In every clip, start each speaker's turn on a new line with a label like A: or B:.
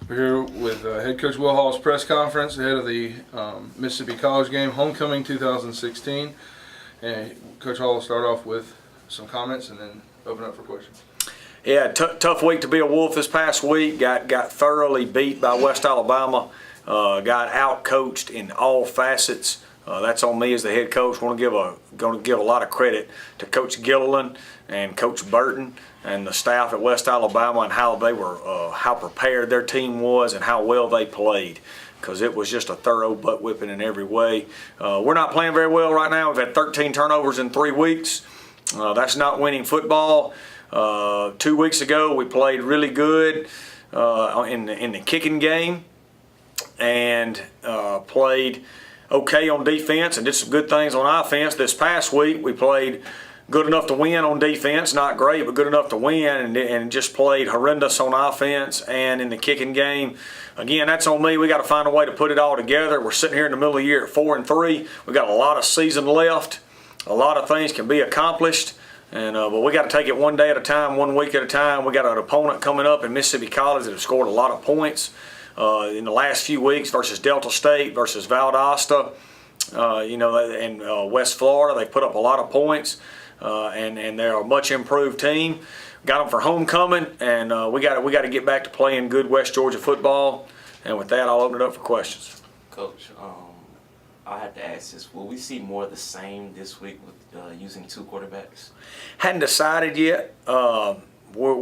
A: We're here with head coach Will Hall's press conference ahead of the Mississippi College game, homecoming 2016. And Coach Hall will start off with some comments and then open up for questions.
B: Yeah, tough week to be a Wolf this past week. Got thoroughly beat by West Alabama. Got out-coached in all facets. That's on me as the head coach. Going to give a lot of credit to Coach Gilliland and Coach Burton and the staff at West Alabama and how they were, how prepared their team was and how well they played. Because it was just a thorough butt whipping in every way. We're not playing very well right now. We've had 13 turnovers in 3 weeks. That's not winning football. 2 weeks ago we played really good in the kicking game and played okay on defense and did some good things on offense. This past week we played good enough to win on defense, not great, but good enough to win, and just played horrendous on offense and in the kicking game. Again, that's on me. We got to find a way to put it all together. We're sitting here in the middle of the year at 4-3. We got a lot of season left. A lot of things can be accomplished, and but we got to take it one day at a time, 1 week at a time. We got an opponent coming up in Mississippi College that have scored a lot of points in the last few weeks versus Delta State, versus Valdosta, and West Florida. They put up a lot of points. And they're a much improved team. Got them for homecoming, and we got to get back to playing good West Georgia football. And with that, I'll open it up for questions.
C: Coach, I have to ask this: will we see more of the same this week with using 2 quarterbacks?
B: Hadn't decided yet. We've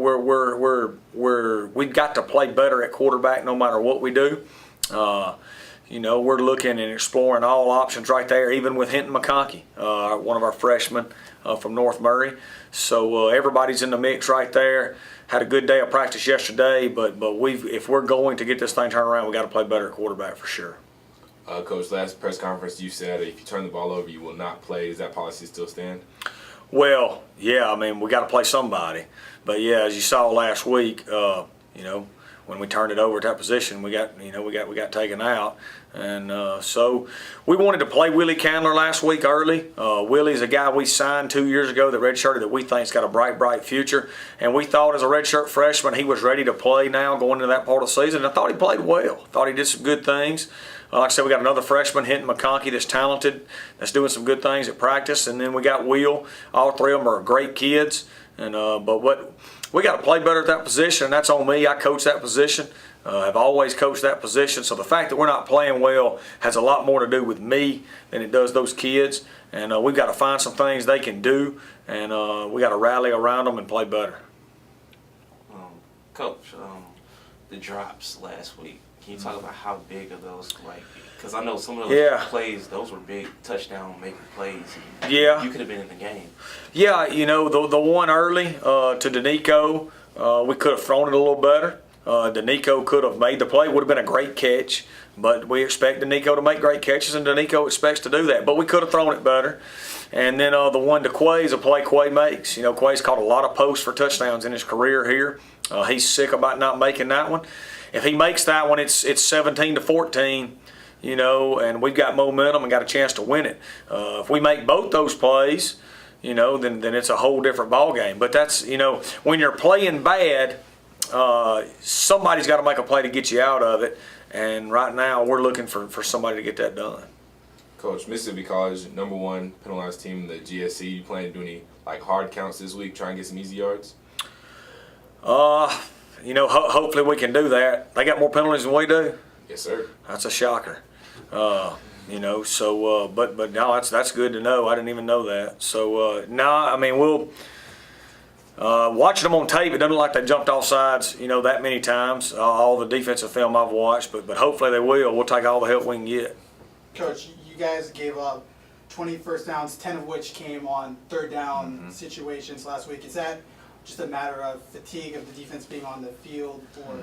B: got to play better at quarterback no matter what we do. We're looking and exploring all options right there, even with Hinton McConkey, one of our freshmen from North Murray. So everybody's in the mix right there. Had a good day of practice yesterday, but if we're going to get this thing turned around, we got to play better at quarterback for sure.
D: Coach, last press conference you said if you turn the ball over, you will not play. Does that policy still stand?
B: Well, yeah. I mean, we got to play somebody. But yeah, as you saw last week, when we turned it over at that position, we got taken out, and so we wanted to play Willie Candler last week early. Willie's a guy we signed 2 years ago that redshirted that we think's got a bright future, and we thought as a redshirt freshman he was ready to play now going into that part of the season. And I thought he played well. Thought he did some good things. Like I said, we got another freshman, Hinton McConkey, that's talented, that's doing some good things at practice, and then we got Will. All 3 of them are great kids, and we got to play better at that position, and that's on me. I coach that position. I've always coached that position. So the fact that we're not playing well has a lot more to do with me than it does those kids. And we've got to find some things they can do, and we got to rally around them and play better.
C: Coach, the drops last week. Can you talk about how big are those? Because I know some of those plays, those were big touchdown making plays.
B: Yeah.
C: You could have been in the game.
B: Yeah, the one early to Danico, we could have thrown it a little better. Danico could have made the play. Would have been a great catch. But we expect Danico to make great catches, and Danico expects to do that. But we could have thrown it better. And then the one to Quay is a play Quay makes. Quay's caught a lot of posts for touchdowns in his career here. He's sick about not making that one. If he makes that one, it's 17-14, and we've got momentum and got a chance to win it. If we make both those plays, then it's a whole different ball game. But that's, when you're playing bad, somebody's got to make a play to get you out of it. And right now, we're looking for somebody to get that done.
D: Coach, Mississippi College, #1 penalized team in the GSC. You plan to do any hard counts this week, try and get some easy yards?
B: Hopefully we can do that. They got more penalties than we do.
D: Yes, sir.
B: That's a shocker. But no, that's good to know. I didn't even know that. So we'll watching them on tape. It doesn't look like they jumped off sides, that many times. All the defensive film I've watched, but hopefully they will. We'll take all the help we can get.
E: Coach, you guys gave up 20 first downs, 10 of which came on third down situations last week. Is that just a matter of fatigue of the defense being on the field, or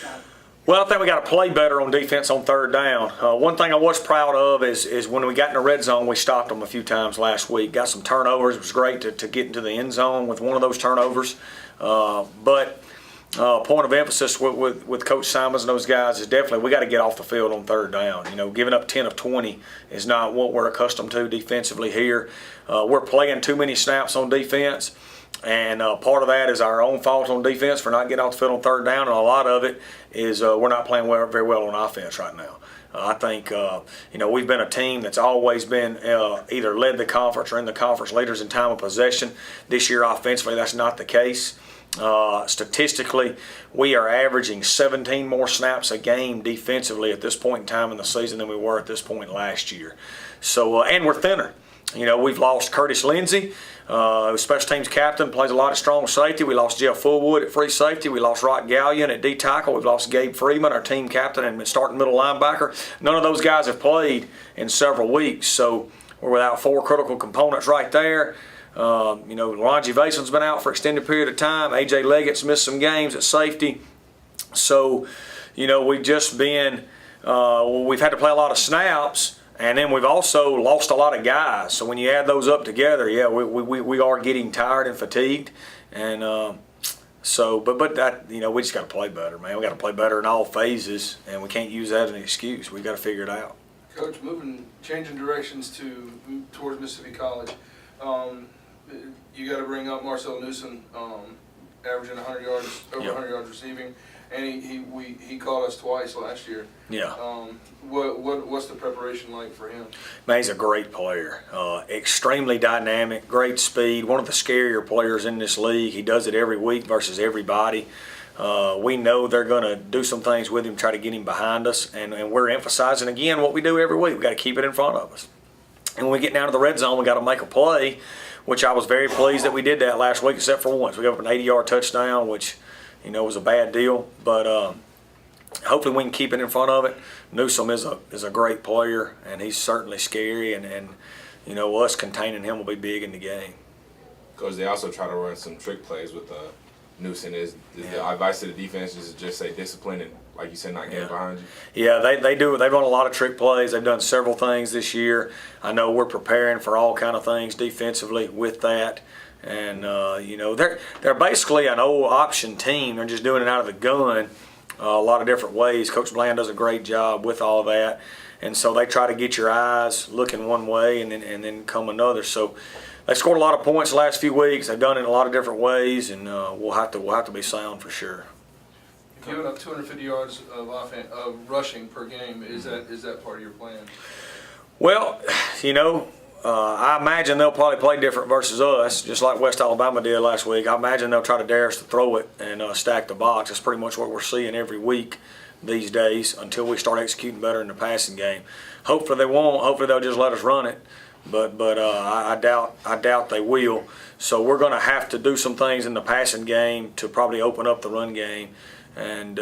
E: not?
B: Well, I think we got to play better on defense on third down. One thing I was proud of is when we got in the red zone, we stopped them a few times last week. Got some turnovers. It was great to get into the end zone with one of those turnovers. But point of emphasis with Coach Simons and those guys is definitely we got to get off the field on third down. Giving up 10 of 20 is not what we're accustomed to defensively here. We're playing too many snaps on defense. And part of that is our own fault on defense for not getting off the field on third down, and a lot of it is we're not playing very well on offense right now. I think, we've been a team that's always been either led the conference or in the conference leaders in time of possession. This year offensively, that's not the case. Statistically, we are averaging 17 more snaps a game defensively at this point in time in the season than we were at this point last year. So, and we're thinner. We've lost Curtis Lindsey, who's special teams captain, plays a lot of strong safety. We lost Jeff Fullwood at free safety. We lost Rock Gallion at D tackle. We've lost Gabe Freeman, our team captain and starting middle linebacker. None of those guys have played in several weeks, so we're without 4 critical components right there. Longie Vason's been out for an extended period of time. A.J. Leggett's missed some games at safety. So, we've just been, we've had to play a lot of snaps, and then we've also lost a lot of guys. So when you add those up together, yeah, we are getting tired and fatigued. And but that, we just got to play better, man. We got to play better in all phases, and we can't use that as an excuse. We got to figure it out.
A: Coach, changing directions towards Mississippi College. You got to bring up Marcel Newsom, averaging 100 yards, over 100 yards receiving, and he caught us twice last year.
B: Yeah.
A: What's the preparation like for him?
B: Man, he's a great player. Extremely dynamic, great speed. One of the scarier players in this league. He does it every week versus everybody. We know they're going to do some things with him, try to get him behind us, and we're emphasizing again what we do every week. We got to keep it in front of us. And when we get down to the red zone, we got to make a play, which I was very pleased that we did that last week, except for once. We got up an 80-yard touchdown, which, was a bad deal. But hopefully we can keep it in front of it. Newsom is a great player, and he's certainly scary. And us containing him will be big in the game.
D: Coach, they also try to run some trick plays with Newsom. The advice to the defense is just say discipline and, like you said, not getting behind you?
B: Yeah, they do. They've run a lot of trick plays. They've done several things this year. I know we're preparing for all kind of things defensively with that. And, they're basically an old option team. They're just doing it out of the gun a lot of different ways. Coach Bland does a great job with all that. And so they try to get your eyes looking one way and then come another. So they scored a lot of points the last few weeks. They've done it in a lot of different ways, and we'll have to be sound for sure.
A: Giving up 250 yards of rushing per game, is that part of your plan?
B: Well, I imagine they'll probably play different versus us, just like West Alabama did last week. I imagine they'll try to dare us to throw it and stack the box. That's pretty much what we're seeing every week these days until we start executing better in the passing game. Hopefully they won't. Hopefully they'll just let us run it. But I doubt they will. So we're going to have to do some things in the passing game to probably open up the run game. And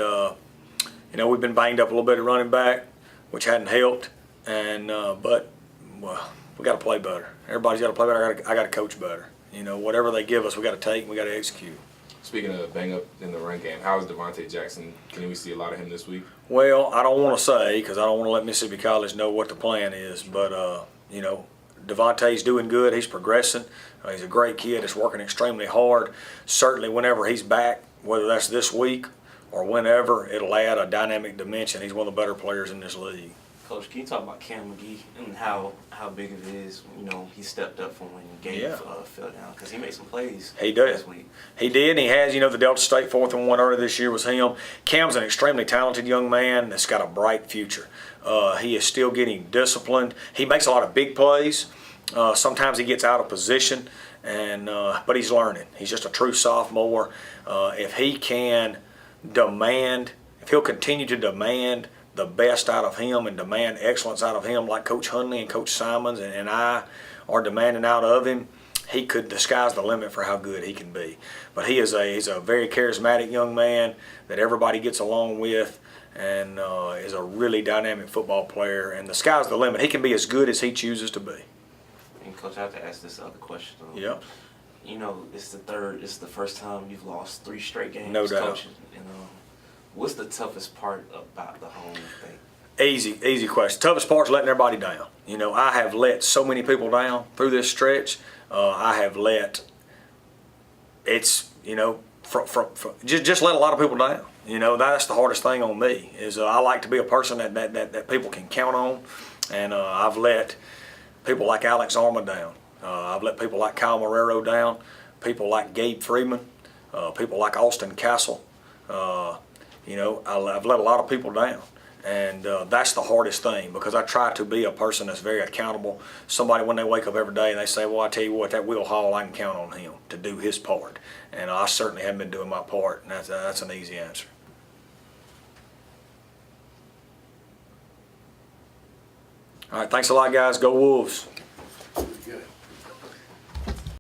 B: we've been banged up a little bit at running back, which hadn't helped. And but we got to play better. Everybody's got to play better. I got to coach better. Whatever they give us, we got to take and we got to execute.
D: Speaking of bang up in the run game, how is Devontae Jackson? Can we see a lot of him this week?
B: Well, I don't want to say because I don't want to let Mississippi College know what the plan is. But Devontae's doing good. He's progressing. He's a great kid. He's working extremely hard. Certainly, whenever he's back, whether that's this week or whenever, it'll add a dynamic dimension. He's one of the better players in this league.
C: Coach, can you talk about Cam McGee and how big it is? He stepped up from when Gabe fell down because he made some plays.
B: He did.
C: Last week.
B: He did, and he has. The Delta State 4th and 1 earlier this year was him. Cam's an extremely talented young man that's got a bright future. He is still getting disciplined. He makes a lot of big plays. Sometimes he gets out of position, but he's learning. He's just a true sophomore. If he can if he'll continue to demand the best out of him and demand excellence out of him like Coach Hundley and Coach Simons and I are demanding out of him, the sky's the limit for how good he can be. But he's a very charismatic young man that everybody gets along with and is a really dynamic football player, and the sky's the limit. He can be as good as he chooses to be.
C: And Coach, I have to ask this other question.
B: Yep.
C: It's the first time you've lost 3 straight games.
B: No doubt.
C: Coaching. What's the toughest part about the home thing?
B: Easy question. Toughest part's letting everybody down. I have let so many people down through this stretch. I have let just let a lot of people down. That's the hardest thing on me. Is I like to be a person that people can count on, and I've let people like Alex Arma down. I've let people like Kyle Marrero down. people like Gabe Freeman, people like Austin Castle. You know, I've let a lot of people down. And that's the hardest thing, because I try to be a person that's very accountable. Somebody, when they wake up every day and they say, well, I tell you what, that Will Hall, I can count on him to do his part. And I certainly haven't been doing my part, and that's an easy answer. All right, thanks a lot, guys. Go Wolves.